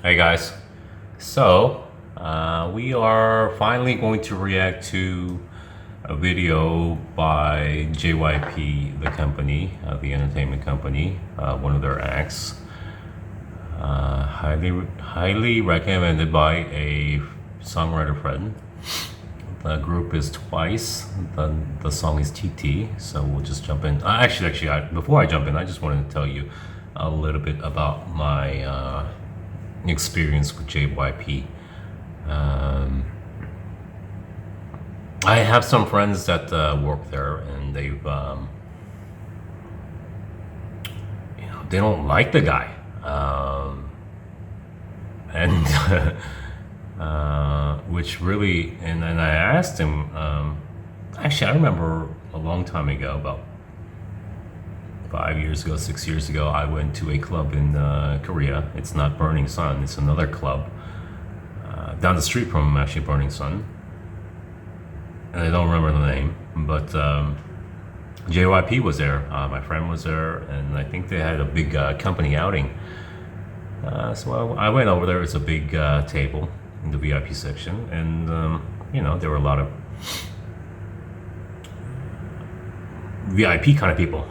Hey guys, we are finally going to react to a video by JYP, the company, the entertainment company, one of their acts. Highly recommended by a songwriter friend. The group is Twice. The song is TT. So we'll just jump in. Before I jump in, I just wanted to tell you a little bit about my experience with JYP. Um, I have some friends that work there, and they don't like the guy, and which really, and I asked him. I remember a long time ago, about 5 years ago, 6 years ago, I went to a club in Korea. It's not Burning Sun, it's another club down the street from actually Burning Sun. And I don't remember the name, but JYP was there. My friend was there, and I think they had a big company outing. So I went over there. It's a big table in the VIP section, and there were a lot of VIP kind of people.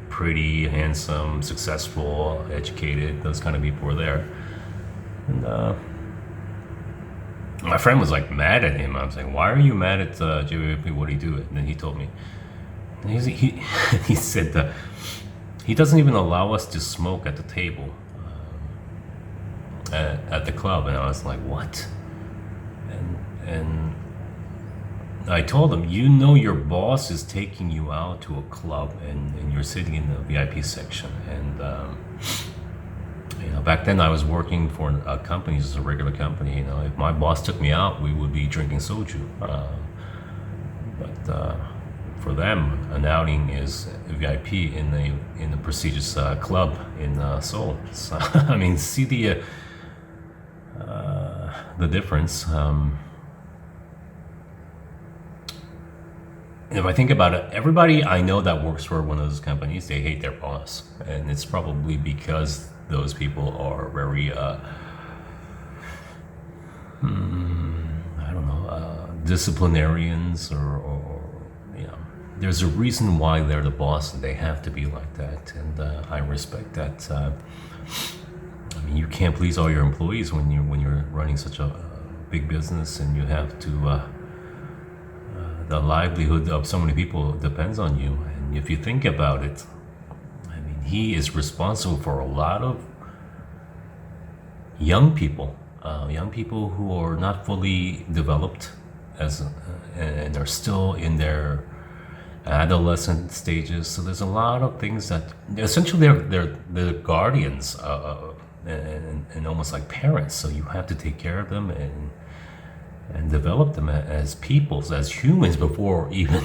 Pretty, handsome, successful, educated. Those kind of people were there, and my friend was like mad at him. I was like, "Why are you mad at JYP? What did he do?" And then he told me, and he he said that he doesn't even allow us to smoke at the table at the club. And I was like, "What?" And I told him, your boss is taking you out to a club, and you're sitting in the VIP section. And back then I was working for a company, just a regular company. If my boss took me out, we would be drinking soju. But for them, an outing is VIP in the prestigious club in Seoul. So, I mean, see the difference. If I think about it, everybody I know that works for one of those companies, they hate their boss, and it's probably because those people are very, I don't know, disciplinarians, or there's a reason why they're the boss, and they have to be like that, and I respect that. I mean, you can't please all your employees when you're running such a big business, and you have to. The livelihood of so many people depends on you. And if you think about it, I mean, he is responsible for a lot of young people who are not fully developed and are still in their adolescent stages. So there's a lot of things that essentially they're guardians, and almost like parents. So you have to take care of them and develop them as peoples, as humans, before even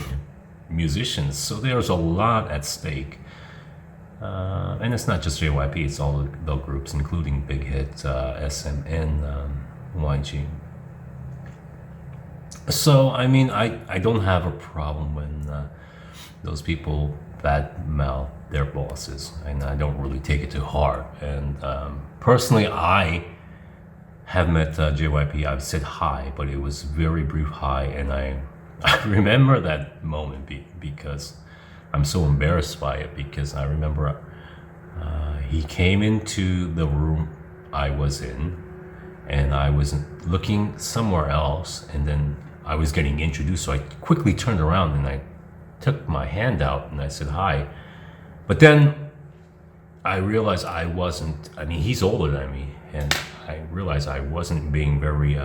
musicians. So there's a lot at stake. And it's not just JYP, it's all the groups, including Big Hit, SM, and YG. So, I mean, I don't have a problem when those people badmouth their bosses, and I don't really take it to heart. And personally, I have met JYP. I've said hi, but it was very brief hi, and I remember that moment because I'm so embarrassed by it, because I remember he came into the room I was in, and I was looking somewhere else, and then I was getting introduced, so I quickly turned around and I took my hand out and I said hi. But then I realized I wasn't, I mean, he's older than me, and I realized I wasn't being very,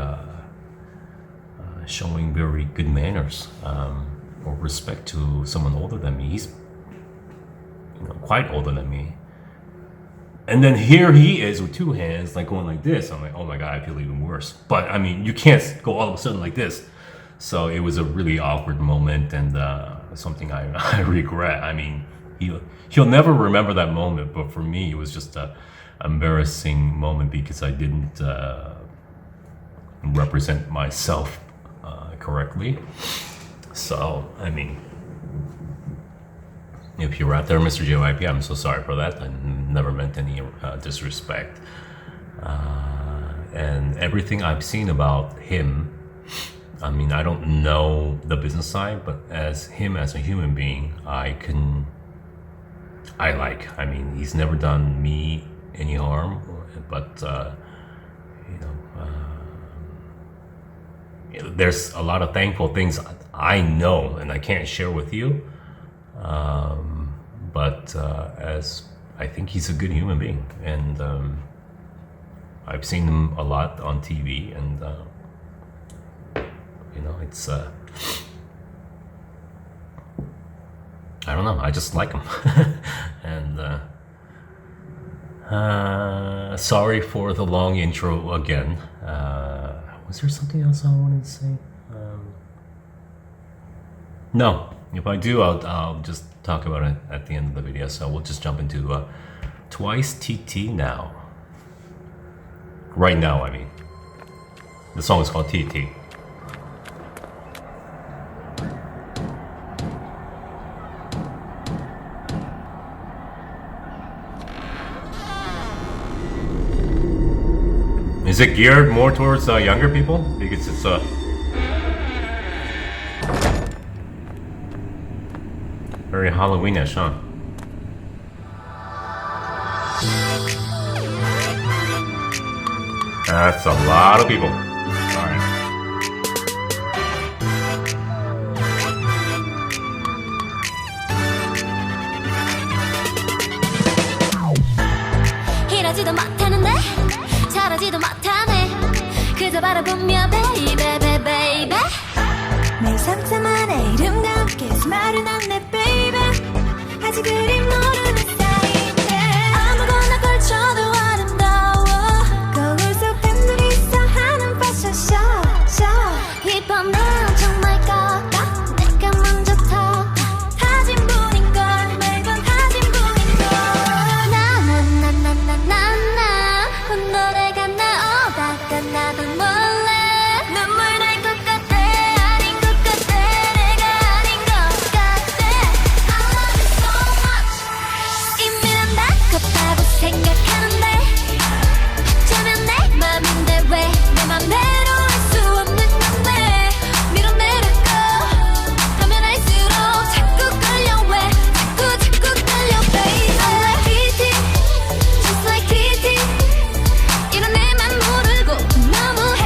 showing very good manners or respect to someone older than me. He's, quite older than me. And then here he is with two hands, like going like this. I'm like, oh my God, I feel even worse. But I mean, you can't go all of a sudden like this. So it was a really awkward moment, and something I regret. I mean, he'll never remember that moment, but for me, it was just a embarrassing moment because I didn't represent myself correctly. So, I mean, if you're out there, Mr. JYP, I'm so sorry for that. I never meant any disrespect. and everything I've seen about him, I mean, I don't know the business side, but as him as a human being, I mean, he's never done me any harm, but you know, there's a lot of thankful things I know and I can't share with you. But as I think he's a good human being, and I've seen him a lot on TV, and you know, it's I don't know, I just like him. And sorry for the long intro again. Was there something else I wanted to say? No, if I do, I'll just talk about it at the end of the video. So we'll just jump into Twice TT now. Right now, I mean. The song is called TT. Is it geared more towards younger people? Because it's very Halloween-ish, huh? That's a lot of people. Alright. 이러지도 못하는데 잘하지도 못하네 그저 바라보며 baby baby baby 내 상상만의 이름과 함께 말은 안내 baby 아직 그리 모르는 사이인데 아무거나 걸쳐도 아름다워 거울 속 팬들이서 하는 패션쇼 힙합 난 정말 꺾어 내가 먼저 터 타진 분인걸 매번 타진 분인걸 나나나나나나나 노래가 나오다가 나도 몰래 눈물 날 것 같아 아닌 것 같아 내가 아닌 것 같아 I love you so much 이미 난 다 컸다고 생각하는데 저면 내 맘인데 왜 내 맘대로 할 수 없는 건데 밀어내릴까 하면 할수록 자꾸 끌려 왜 자꾸 끌려 baby I like TT just like TT 이런 내맘 모르고 너무해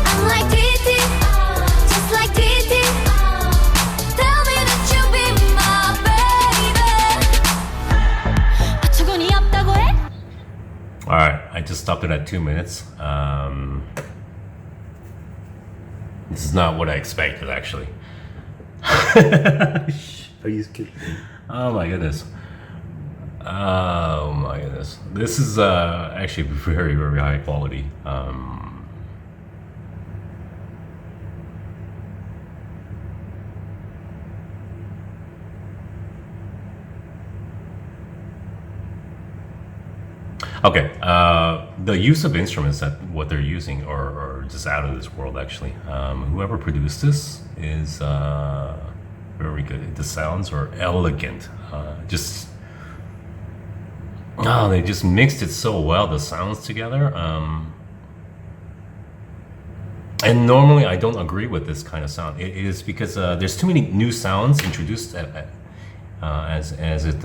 I'm like TT just like TT tell me that you be my baby 어처구니 없다고 해? Alright, I just stopped it at 2 minutes. This is not what I expected, actually. Are you kidding? Oh my goodness. Oh my goodness. This is actually very, very high quality. Okay, the use of instruments that what they're using are just out of this world, actually. Whoever produced this is very good. The sounds are elegant. They just mixed it so well, the sounds together. And normally I don't agree with this kind of sound. It is because there's too many new sounds introduced as it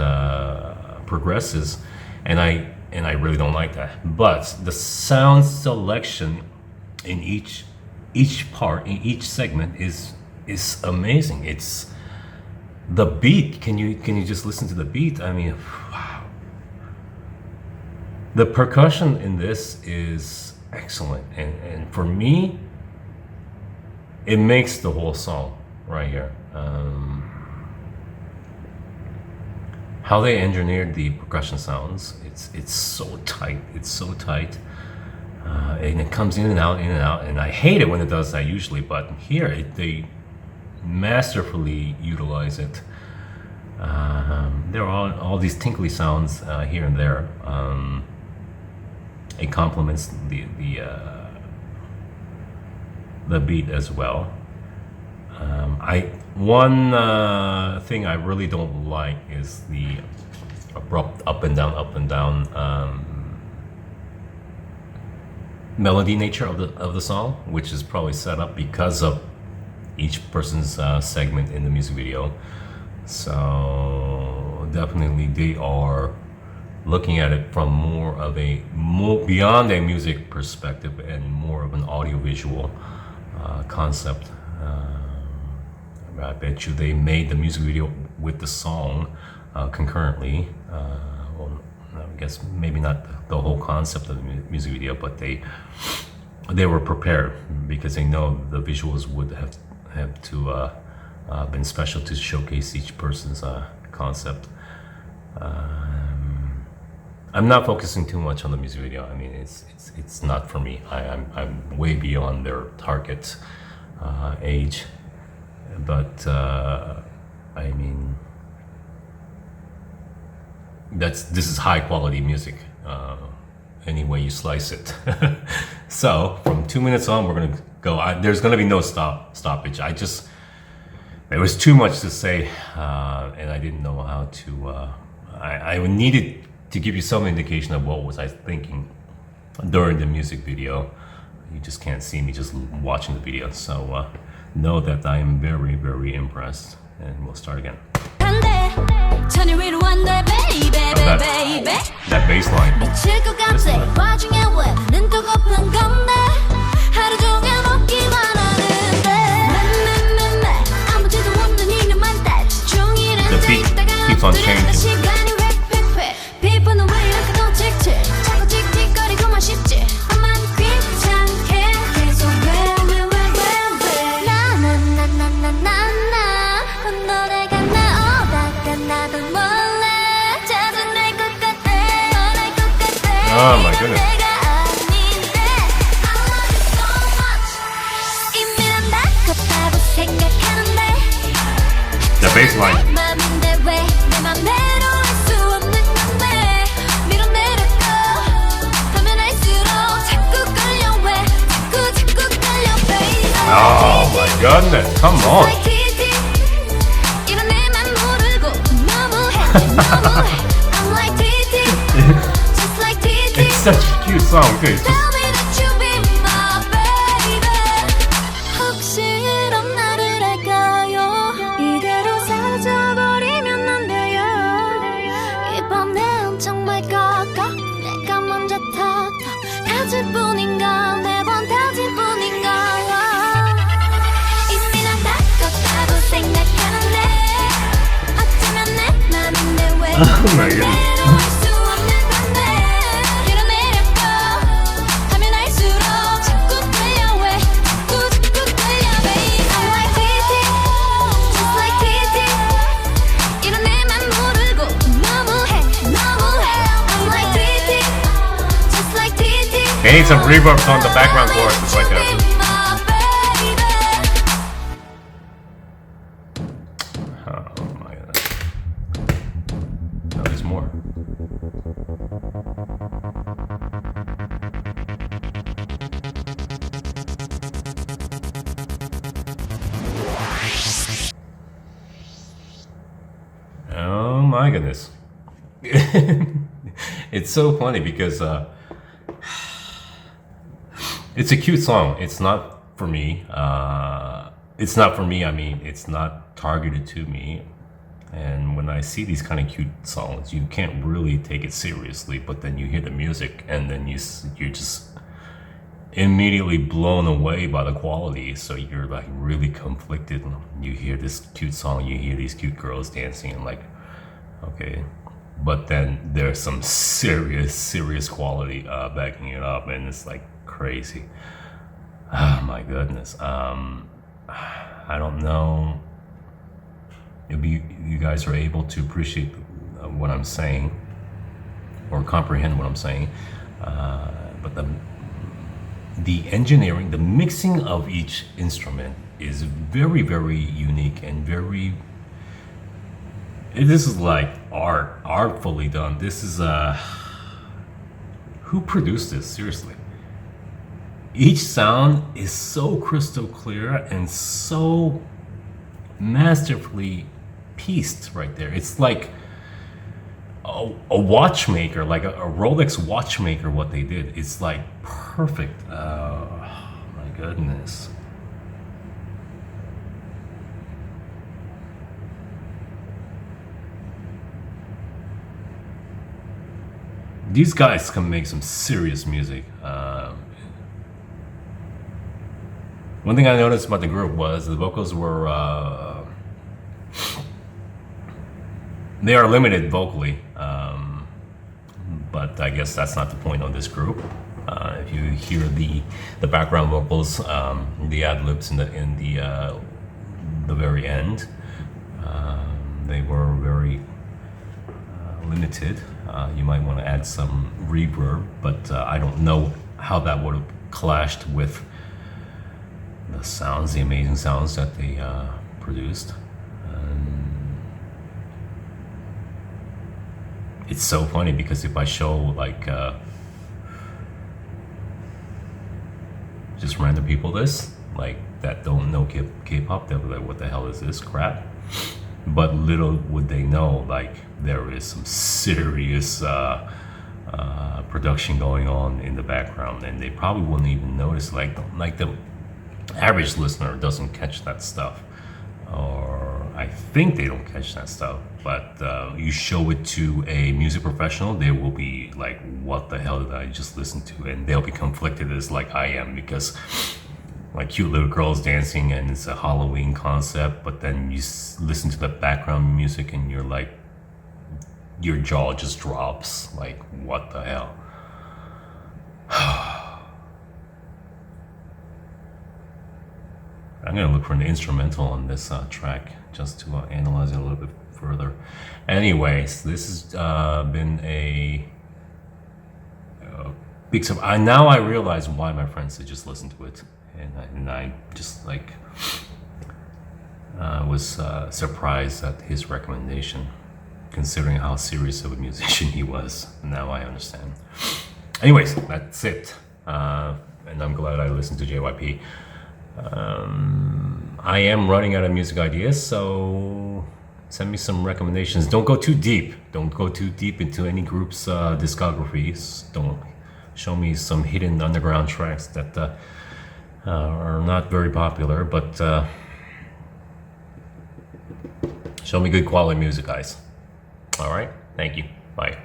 progresses, and I really don't like that. But the sound selection in each part, in each segment is amazing. It's the beat. Can you just listen to the beat? I mean, wow. The percussion in this is excellent, and for me, it makes the whole song right here. How they engineered the percussion sounds, it's so tight. It's so tight, and it comes in and out, and I hate it when it does that usually. But here, they masterfully utilize it. There are all these tinkly sounds here and there. It complements the beat as well. One thing I really don't like is the abrupt up and down melody nature of the song, which is probably set up because of each person's segment in the music video. So definitely they are looking at it from more beyond a music perspective and more of an audiovisual concept. I bet you they made the music video with the song concurrently. Well, I guess maybe not the whole concept of the music video, but they were prepared because they know the visuals would have to been special to showcase each person's concept. I'm not focusing too much on the music video. I mean, it's not for me. I'm way beyond their target age, but I mean, this is high quality music. Any way you slice it. So from 2 minutes on, we're gonna go. There's gonna be no stoppage. There was too much to say, and I didn't know how to. I needed to give you some indication of what was I thinking during the music video. You just can't see me just watching the video. So know that I am very, very impressed. And we'll start again. That bass line. The beat keeps on changing. Oh my goodness. The bass line. Oh my goodness, come on. It's such a cute song too. It's just... Oh my goodness. They need some reverb on the background chorus. It's like a... Oh my goodness. No, there's more. Oh my goodness. It's so funny because it's a cute song. It's not for me. It's not for me. I mean, it's not targeted to me. And when I see these kind of cute songs, you can't really take it seriously. But then you hear the music, and then you're just immediately blown away by the quality. So you're like really conflicted. You hear this cute song, you hear these cute girls dancing, and like, okay. But then there's some serious quality backing it up, and it's like crazy. Oh my goodness. I don't know if you guys are able to appreciate what I'm saying or comprehend what I'm saying, but the engineering, the mixing of each instrument is very, very unique and very... This is like artfully done. This is who produced this? Seriously. Each sound is so crystal clear and so masterfully pieced right there. It's like a watchmaker, like a Rolex watchmaker, what they did. It's like perfect. My goodness. These guys can make some serious music. One thing I noticed about the group was the vocals were they are limited vocally, but I guess that's not the point of this group. If you hear the background vocals, the ad libs in the very end, they were very limited. You might want to add some reverb, but I don't know how that would have clashed with the sounds, the amazing sounds that they produced. It's so funny because if I show like just random people this, like that don't know K-pop, they'll be like, "What the hell is this crap?" But little would they know, like there is some serious production going on in the background, and they probably wouldn't even notice. Like the average listener doesn't catch that stuff, or I think they don't catch that stuff. But you show it to a music professional, they will be like, "What the hell did I just listen to?" And they'll be conflicted as like I am, because like cute little girls dancing and it's a Halloween concept, but then you listen to the background music and you're like, your jaw just drops, like what the hell. I'm gonna look for an instrumental on this track just to analyze it a little bit further. Anyways, this has been a big surprise. Now I realize why my friends said just listen to it. And I just like was surprised at his recommendation, considering how serious of a musician he was. Now I understand. Anyways, that's it. And I'm glad I listened to JYP. I am running out of music ideas, so send me some recommendations. Don't go too deep. Don't go too deep into any group's discographies. Don't show me some hidden underground tracks that are not very popular, but show me good quality music, guys. All right, thank you. Bye.